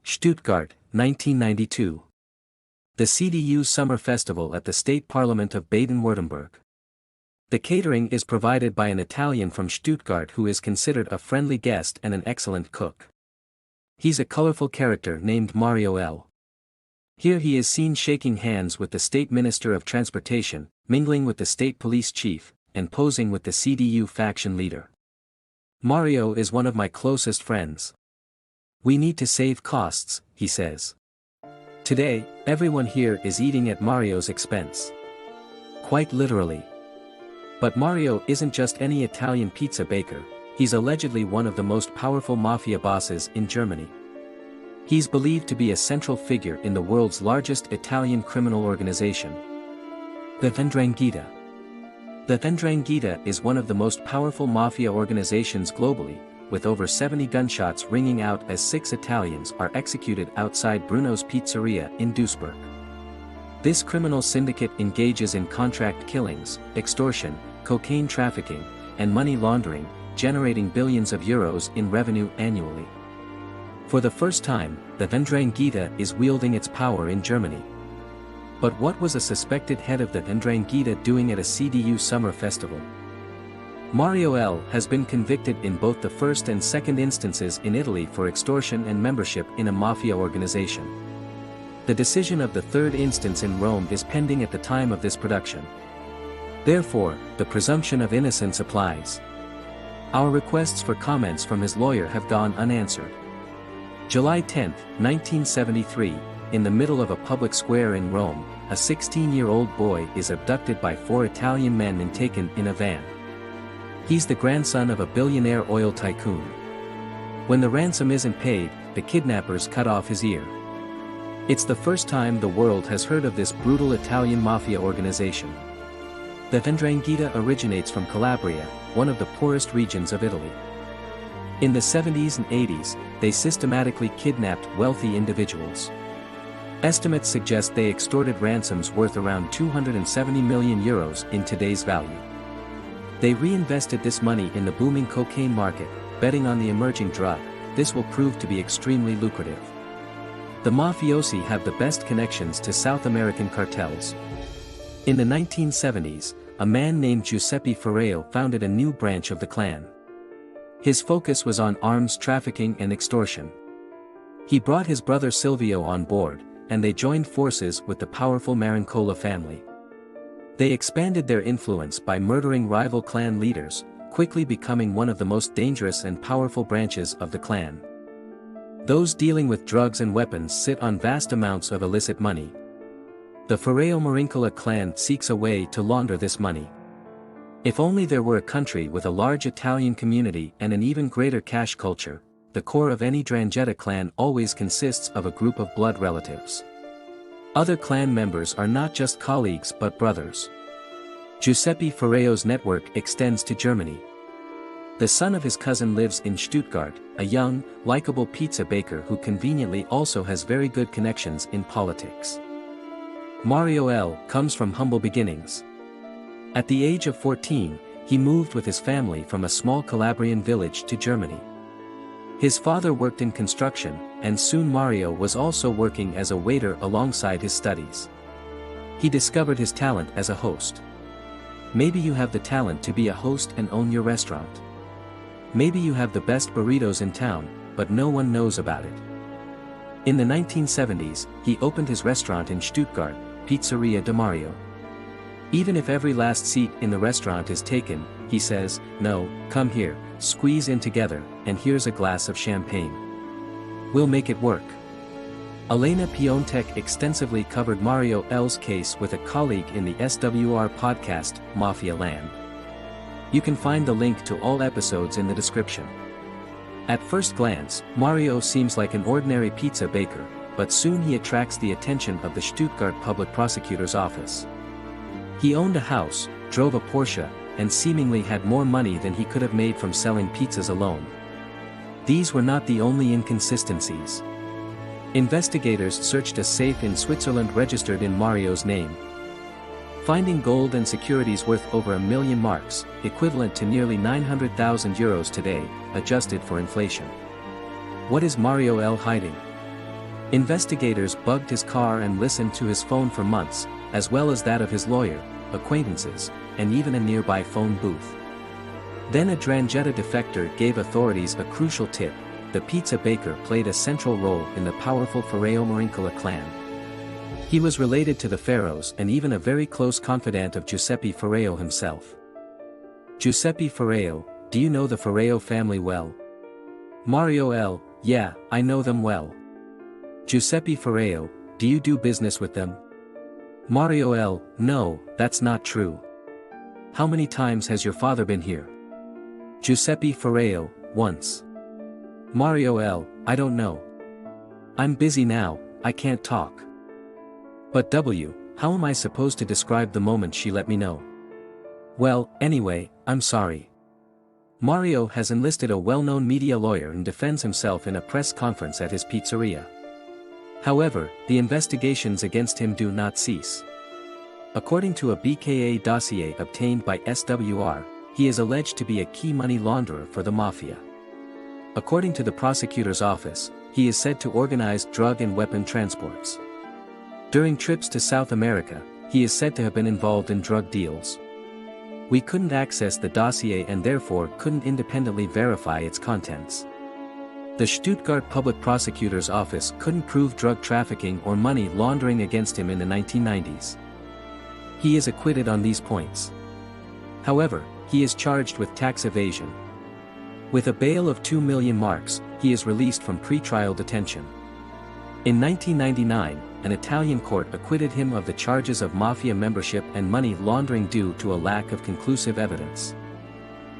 Stuttgart, 1992. The CDU Summer Festival at the State Parliament of Baden-Württemberg. The catering is provided by an Italian from Stuttgart who is considered a friendly guest and an excellent cook. He's a colorful character named Mario L. Here he is seen shaking hands with the State Minister of Transportation, mingling with the State Police Chief, and posing with the CDU faction leader. Mario is one of my closest friends. We need to save costs, he says. Today, everyone here is eating at Mario's expense. Quite literally. But Mario isn't just any Italian pizza baker, he's allegedly one of the most powerful mafia bosses in Germany. He's believed to be a central figure in the world's largest Italian criminal organization, the 'Ndrangheta. The 'Ndrangheta is one of the most powerful mafia organizations globally, with over 70 gunshots ringing out as 6 Italians are executed outside Bruno's Pizzeria in Duisburg. This criminal syndicate engages in contract killings, extortion, cocaine trafficking, and money laundering, generating billions of euros in revenue annually. For the first time, the 'Ndrangheta is wielding its power in Germany. But what was a suspected head of the 'Ndrangheta doing at a CDU summer festival? Mario L. has been convicted in both the first and second instances in Italy for extortion and membership in a mafia organization. The decision of the third instance in Rome is pending at the time of this production. Therefore, the presumption of innocence applies. Our requests for comments from his lawyer have gone unanswered. July 10, 1973, in the middle of a public square in Rome, a 16-year-old boy is abducted by 4 Italian men and taken in a van. He's the grandson of a billionaire oil tycoon. When the ransom isn't paid, the kidnappers cut off his ear. It's the first time the world has heard of this brutal Italian mafia organization. The 'Ndrangheta originates from Calabria, one of the poorest regions of Italy. In the 70s and 80s, they systematically kidnapped wealthy individuals. Estimates suggest they extorted ransoms worth around 270 million euros in today's value. They reinvested this money in the booming cocaine market, betting on the emerging drug. This will prove to be extremely lucrative. The mafiosi have the best connections to South American cartels. In the 1970s, a man named Giuseppe Ferreo founded a new branch of the clan. His focus was on arms trafficking and extortion. He brought his brother Silvio on board, and they joined forces with the powerful Marincola family. They expanded their influence by murdering rival clan leaders, quickly becoming one of the most dangerous and powerful branches of the clan. Those dealing with drugs and weapons sit on vast amounts of illicit money. The Ferreo Marincola clan seeks a way to launder this money. If only there were a country with a large Italian community and an even greater cash culture, the core of any 'Ndrangheta clan always consists of a group of blood relatives. Other clan members are not just colleagues but brothers. Giuseppe Ferreo's network extends to Germany. The son of his cousin lives in Stuttgart, a young, likable pizza baker who conveniently also has very good connections in politics. Mario L. comes from humble beginnings. At the age of 14, he moved with his family from a small Calabrian village to Germany. His father worked in construction, and soon Mario was also working as a waiter alongside his studies. He discovered his talent as a host. Maybe you have the talent to be a host and own your restaurant. Maybe you have the best burritos in town, but no one knows about it. In the 1970s, he opened his restaurant in Stuttgart, Pizzeria de Mario. Even if every last seat in the restaurant is taken, he says, "No, come here, squeeze in together, and here's a glass of champagne. We'll make it work." Elena Piontek extensively covered Mario L's case with a colleague in the SWR podcast, Mafia Land. You can find the link to all episodes in the description. At first glance, Mario seems like an ordinary pizza baker, but soon he attracts the attention of the Stuttgart Public Prosecutor's Office. He owned a house, drove a Porsche, and seemingly had more money than he could have made from selling pizzas alone. These were not the only inconsistencies. Investigators searched a safe in Switzerland registered in Mario's name, finding gold and securities worth over €1,000,000, equivalent to nearly 900,000 euros today, adjusted for inflation. What is Mario L hiding? Investigators bugged his car and listened to his phone for months, as well as that of his lawyer, acquaintances, and even a nearby phone booth. Then a Drangheta defector gave authorities a crucial tip: the pizza baker played a central role in the powerful Ferreo Marincola clan. He was related to the Pharaohs and even a very close confidant of Giuseppe Ferreo himself. Giuseppe Ferreo, do you know the Ferreo family well? Mario L. Yeah, I know them well. Giuseppe Ferreo, do you do business with them? Mario L. No, that's not true. How many times has your father been here? Giuseppe Ferreo, once. Mario L. I don't know. I'm busy now, I can't talk. But W, how am I supposed to describe the moment she let me know? Well, anyway, I'm sorry. Mario has enlisted a well-known media lawyer and defends himself in a press conference at his pizzeria. However, the investigations against him do not cease. According to a BKA dossier obtained by SWR, he is alleged to be a key money launderer for the Mafia. According to the prosecutor's office, he is said to organize drug and weapon transports. During trips to South America, he is said to have been involved in drug deals. We couldn't access the dossier and therefore couldn't independently verify its contents. The Stuttgart Public Prosecutor's Office couldn't prove drug trafficking or money laundering against him in the 1990s. He is acquitted on these points. However, he is charged with tax evasion. With a bail of 2 million marks, he is released from pre-trial detention. In 1999, an Italian court acquitted him of the charges of mafia membership and money laundering due to a lack of conclusive evidence.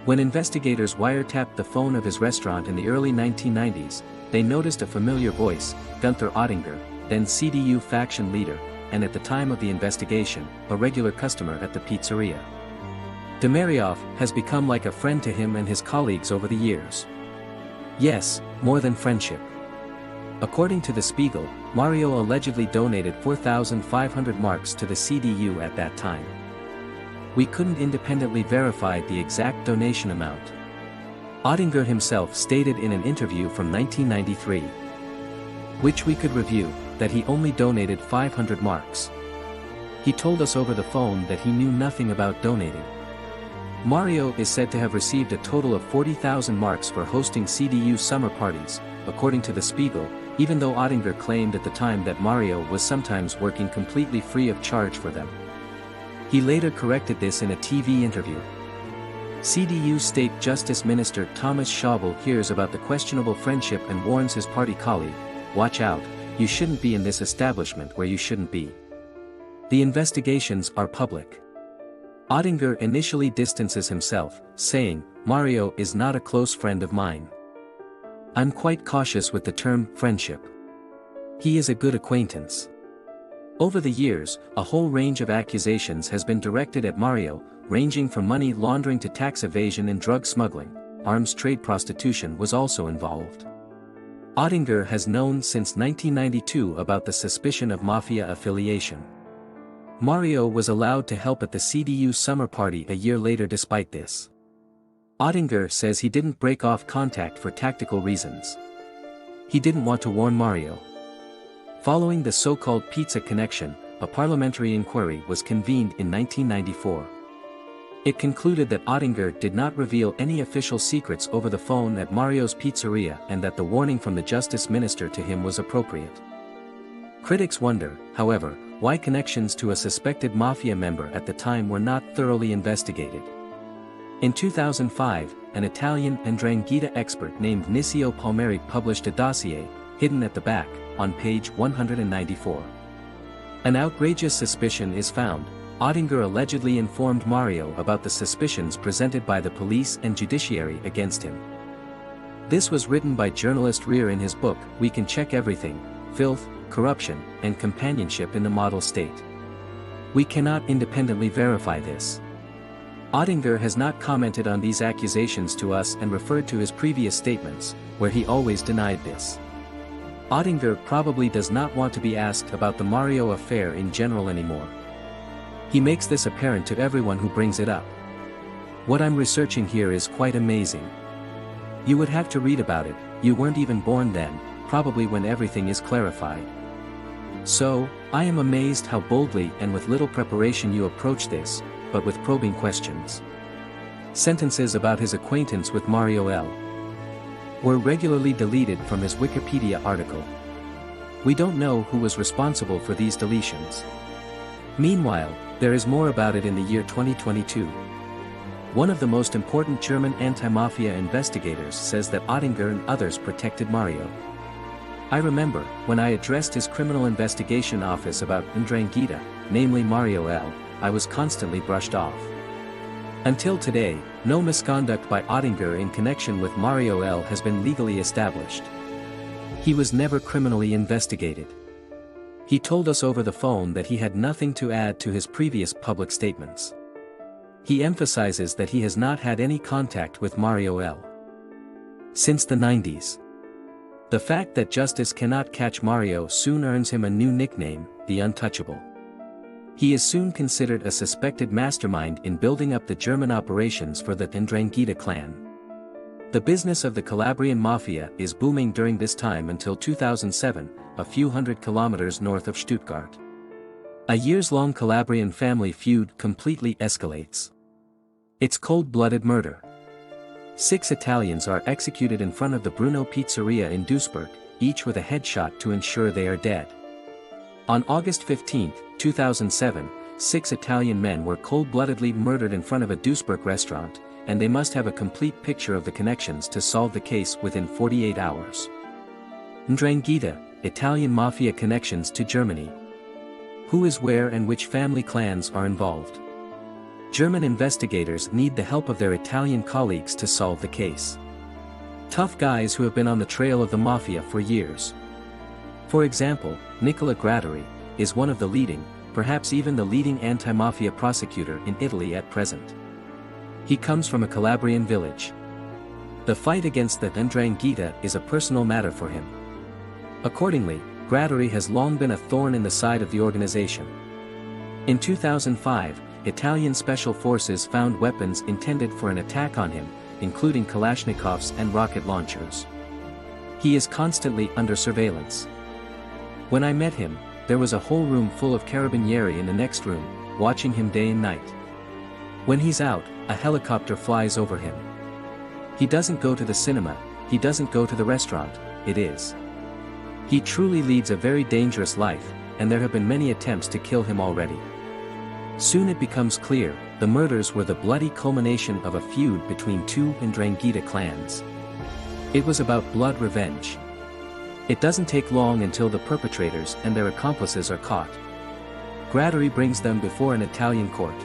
When investigators wiretapped the phone of his restaurant in the early 1990s, they noticed a familiar voice, Gunther Oettinger, then CDU faction leader, and at the time of the investigation, a regular customer at the pizzeria. Demirioff has become like a friend to him and his colleagues over the years. Yes, more than friendship. According to the Spiegel, Mario allegedly donated 4,500 marks to the CDU at that time. We couldn't independently verify the exact donation amount. Oettinger himself stated in an interview from 1993, which we could review, that he only donated 500 marks. He told us over the phone that he knew nothing about donating. Mario is said to have received a total of 40,000 marks for hosting CDU summer parties, according to the Spiegel, even though Oettinger claimed at the time that Mario was sometimes working completely free of charge for them. He later corrected this in a TV interview. CDU State Justice Minister Thomas Schauble hears about the questionable friendship and warns his party colleague, "Watch out, you shouldn't be in this establishment where you shouldn't be." The investigations are public. Oettinger initially distances himself, saying, "Mario is not a close friend of mine. I'm quite cautious with the term friendship. He is a good acquaintance." Over the years, a whole range of accusations has been directed at Mario, ranging from money laundering to tax evasion and drug smuggling. Arms trade prostitution was also involved. Oettinger has known since 1992 about the suspicion of mafia affiliation. Mario was allowed to help at the CDU summer party a year later despite this. Oettinger says he didn't break off contact for tactical reasons. He didn't want to warn Mario. Following the so-called pizza connection, a parliamentary inquiry was convened in 1994. It concluded that Oettinger did not reveal any official secrets over the phone at Mario's pizzeria and that the warning from the justice minister to him was appropriate. Critics wonder, however, why connections to a suspected mafia member at the time were not thoroughly investigated. In 2005, an Italian 'Ndrangheta expert named Niccio Palmieri published a dossier, hidden at the back, on page 194. An outrageous suspicion is found. Oettinger allegedly informed Mario about the suspicions presented by the police and judiciary against him. This was written by journalist Rear in his book, We Can Check Everything: Filth, Corruption, and Companionship in the Model State. We cannot independently verify this. Oettinger has not commented on these accusations to us and referred to his previous statements, where he always denied this. Oettinger probably does not want to be asked about the Mario affair in general anymore. He makes this apparent to everyone who brings it up. What I'm researching here is quite amazing. You would have to read about it, you weren't even born then, probably when everything is clarified. So, I am amazed how boldly and with little preparation you approach this, but with probing questions. Sentences about his acquaintance with Mario L. were regularly deleted from his Wikipedia article. We don't know who was responsible for these deletions. Meanwhile, there is more about it in the year 2022. One of the most important German anti-mafia investigators says that Oettinger and others protected Mario. I remember, when I addressed his criminal investigation office about Ndrangheta, namely Mario L., I was constantly brushed off. Until today, no misconduct by Oettinger in connection with Mario L. has been legally established. He was never criminally investigated. He told us over the phone that he had nothing to add to his previous public statements. He emphasizes that he has not had any contact with Mario L. since the 90s. The fact that justice cannot catch Mario soon earns him a new nickname, the Untouchable. He is soon considered a suspected mastermind in building up the German operations for the Ndrangheta clan. The business of the Calabrian Mafia is booming during this time until 2007, a few hundred kilometers north of Stuttgart. A years-long Calabrian family feud completely escalates. It's cold-blooded murder. 6 Italians are executed in front of the Bruno Pizzeria in Duisburg, each with a headshot to ensure they are dead. On August 15, 2007, 6 Italian men were cold-bloodedly murdered in front of a Duisburg restaurant, and they must have a complete picture of the connections to solve the case within 48 hours. Ndrangheta, Italian Mafia connections to Germany. Who is where and which family clans are involved? German investigators need the help of their Italian colleagues to solve the case. Tough guys who have been on the trail of the Mafia for years. For example, Nicola Gratteri is one of the leading, perhaps even the leading anti-mafia prosecutor in Italy at present. He comes from a Calabrian village. The fight against the Ndrangheta is a personal matter for him. Accordingly, Gratteri has long been a thorn in the side of the organization. In 2005, Italian special forces found weapons intended for an attack on him, including Kalashnikovs and rocket launchers. He is constantly under surveillance. When I met him, there was a whole room full of carabinieri in the next room, watching him day and night. When he's out, a helicopter flies over him. He doesn't go to the cinema, he doesn't go to the restaurant, it is. He truly leads a very dangerous life, and there have been many attempts to kill him already. Soon it becomes clear, the murders were the bloody culmination of a feud between 2 Ndrangheta clans. It was about blood revenge. It doesn't take long until the perpetrators and their accomplices are caught. Gratteri brings them before an Italian court.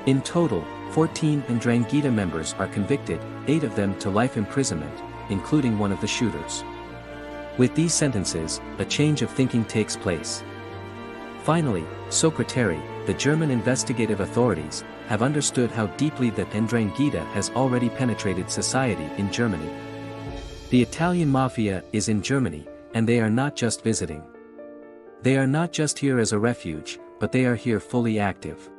In total, 14 Ndrangheta members are convicted, 8 of them to life imprisonment, including one of the shooters. With these sentences, a change of thinking takes place. Finally, Secretary, the German investigative authorities, have understood how deeply the Ndrangheta has already penetrated society in Germany. The Italian Mafia is in Germany, and they are not just visiting. They are not just here as a refuge, but they are here fully active.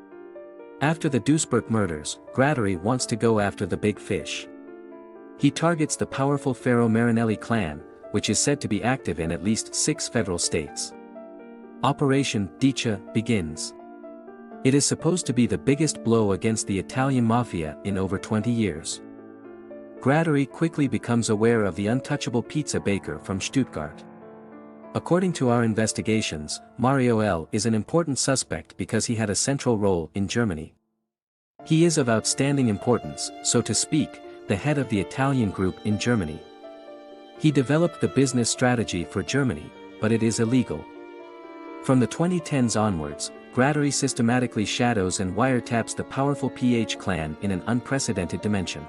After the Duisburg murders, Gratteri wants to go after the big fish. He targets the powerful Ferro Marinelli clan, which is said to be active in at least 6 federal states. Operation Dicha begins. It is supposed to be the biggest blow against the Italian Mafia in over 20 years. Gratteri quickly becomes aware of the untouchable pizza baker from Stuttgart. According to our investigations, Mario L. is an important suspect because he had a central role in Germany. He is of outstanding importance, so to speak, the head of the Italian group in Germany. He developed the business strategy for Germany, but it is illegal. From the 2010s onwards, Gratteri systematically shadows and wiretaps the powerful PH clan in an unprecedented dimension.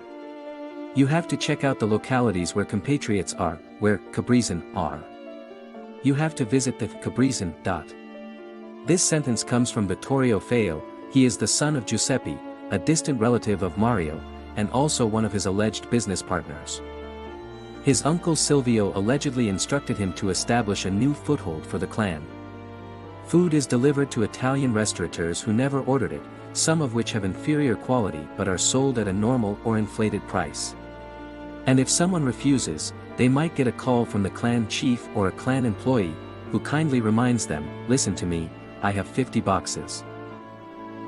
You have to check out the localities where compatriots are, where Cabrizen are. You have to visit the Cabrizen. This sentence comes from Vittorio Feo. He is the son of Giuseppe, a distant relative of Mario, and also one of his alleged business partners. His uncle Silvio allegedly instructed him to establish a new foothold for the clan. Food is delivered to Italian restaurateurs who never ordered it, some of which have inferior quality but are sold at a normal or inflated price. And if someone refuses, they might get a call from the clan chief or a clan employee, who kindly reminds them, "Listen to me, I have 50 boxes."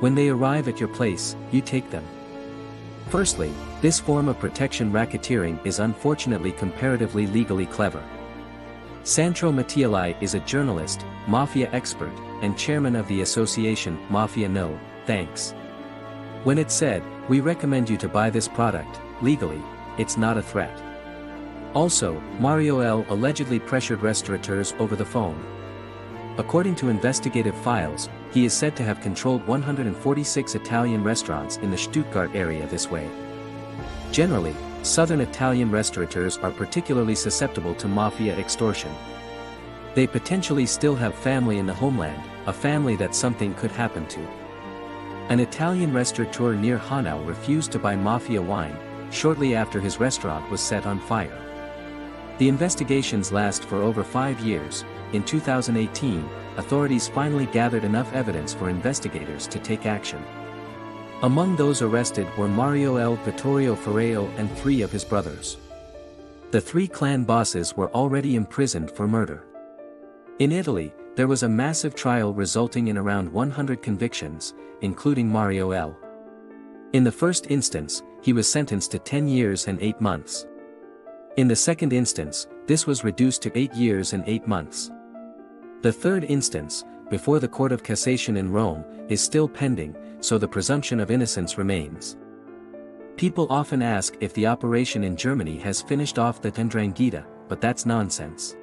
When they arrive at your place, you take them. Firstly, this form of protection racketeering is unfortunately comparatively legally clever. Sandro Mattioli is a journalist, Mafia expert, and chairman of the association Mafia No, Thanks. When it said, "We recommend you to buy this product," legally, it's not a threat. Also, Mario L. allegedly pressured restaurateurs over the phone. According to investigative files, he is said to have controlled 146 Italian restaurants in the Stuttgart area this way. Generally, southern Italian restaurateurs are particularly susceptible to mafia extortion. They potentially still have family in the homeland, a family that something could happen to. An Italian restaurateur near Hanau refused to buy mafia wine, shortly after his restaurant was set on fire. The investigations last for over 5 years. In 2018, authorities finally gathered enough evidence for investigators to take action. Among those arrested were Mario L. Vittorio Ferreo and 3 of his brothers. The 3 clan bosses were already imprisoned for murder. In Italy, there was a massive trial resulting in around 100 convictions, including Mario L. In the first instance, he was sentenced to 10 years and 8 months. In the second instance, this was reduced to 8 years and 8 months. The third instance, before the Court of Cassation in Rome, is still pending, so the presumption of innocence remains. People often ask if the operation in Germany has finished off the 'Ndrangheta, but that's nonsense.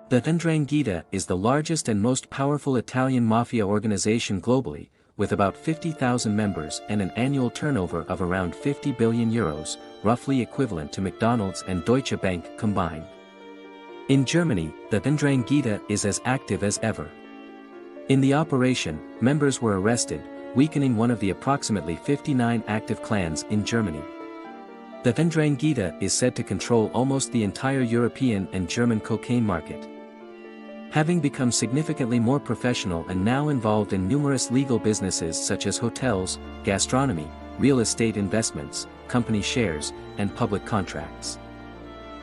The 'Ndrangheta is the largest and most powerful Italian mafia organization globally, with about 50,000 members and an annual turnover of around 50 billion euros, roughly equivalent to McDonald's and Deutsche Bank combined. In Germany, the 'Ndrangheta is as active as ever. In the operation, members were arrested, weakening one of the approximately 59 active clans in Germany. The 'Ndrangheta is said to control almost the entire European and German cocaine market. Having become significantly more professional and now involved in numerous legal businesses such as hotels, gastronomy, real estate investments, company shares, and public contracts.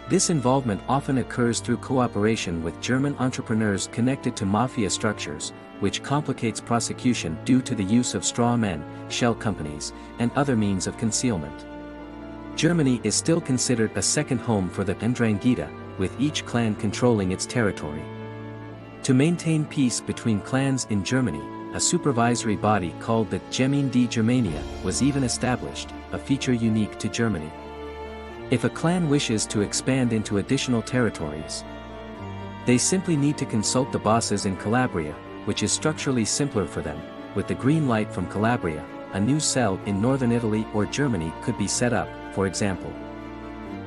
This involvement often occurs through cooperation with German entrepreneurs connected to mafia structures, which complicates prosecution due to the use of straw men, shell companies, and other means of concealment. Germany is still considered a second home for the 'Ndrangheta, with each clan controlling its territory. To maintain peace between clans in Germany, a supervisory body called the Gemeinde die Germania was even established, a feature unique to Germany. If a clan wishes to expand into additional territories, they simply need to consult the bosses in Calabria, which is structurally simpler for them. With the green light from Calabria, a new cell in northern Italy or Germany could be set up, for example.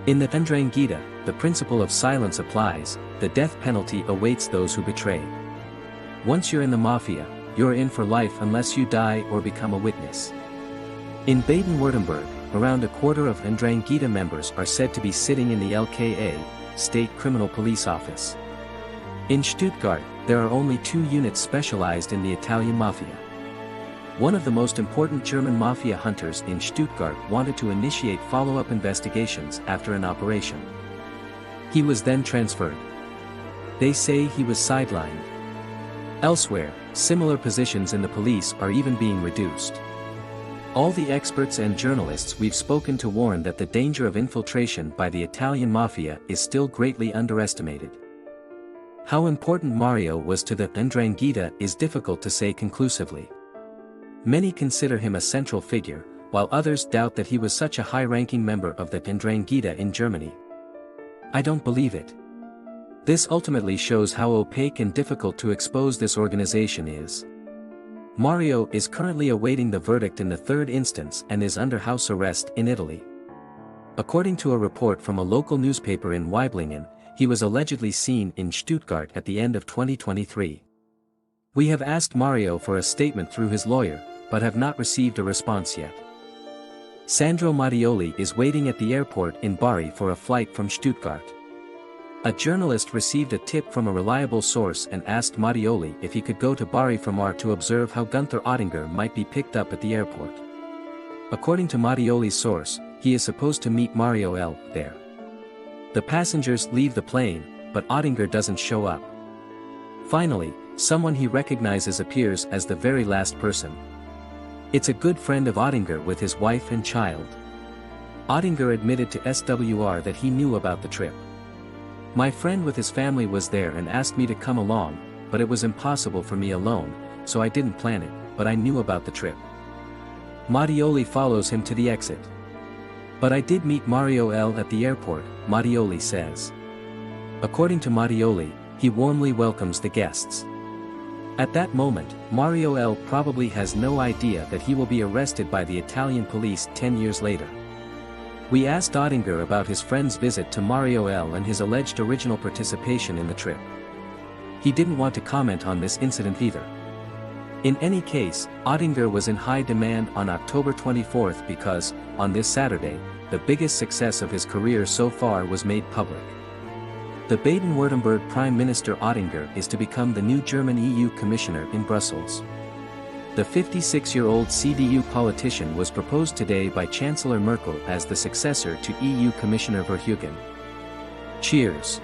In the 'Ndrangheta, the principle of silence applies, the death penalty awaits those who betray. Once you're in the mafia, you're in for life unless you die or become a witness. In Baden-Württemberg, around a quarter of 'Ndrangheta members are said to be sitting in the LKA, State Criminal Police Office. In Stuttgart, there are only 2 units specialized in the Italian mafia. One of the most important German mafia hunters in Stuttgart wanted to initiate follow-up investigations after an operation. He was then transferred. They say he was sidelined. Elsewhere, similar positions in the police are even being reduced. All the experts and journalists we've spoken to warn that the danger of infiltration by the Italian mafia is still greatly underestimated. How important Mario was to the 'Ndrangheta is difficult to say conclusively. Many consider him a central figure, while others doubt that he was such a high-ranking member of the 'Ndrangheta in Germany. I don't believe it. This ultimately shows how opaque and difficult to expose this organization is. Mario is currently awaiting the verdict in the 3rd instance and is under house arrest in Italy. According to a report from a local newspaper in Weiblingen, he was allegedly seen in Stuttgart at the end of 2023. We have asked Mario for a statement through his lawyer, but have not received a response yet. Sandro Mattioli is waiting at the airport in Bari for a flight from Stuttgart. A journalist received a tip from a reliable source and asked Mattioli if he could go to Bari from R to observe how Gunther Oettinger might be picked up at the airport. According to Mattioli's source, he is supposed to meet Mario L. there. The passengers leave the plane, but Oettinger doesn't show up. Finally, someone he recognizes appears as the very last person. It's a good friend of Oettinger with his wife and child. Oettinger admitted to SWR that he knew about the trip. My friend with his family was there and asked me to come along, but it was impossible for me alone, so I didn't plan it, but I knew about the trip. Mattioli follows him to the exit. But I did meet Mario L. at the airport, Mattioli says. According to Mattioli, he warmly welcomes the guests. At that moment, Mario L. probably has no idea that he will be arrested by the Italian police 10 years later. We asked Oettinger about his friend's visit to Mario L. and his alleged original participation in the trip. He didn't want to comment on this incident either. In any case, Oettinger was in high demand on October 24 because, on this Saturday, the biggest success of his career so far was made public. The Baden-Württemberg Prime Minister Oettinger is to become the new German EU Commissioner in Brussels. The 56-year-old CDU politician was proposed today by Chancellor Merkel as the successor to EU Commissioner Verheugen. Cheers!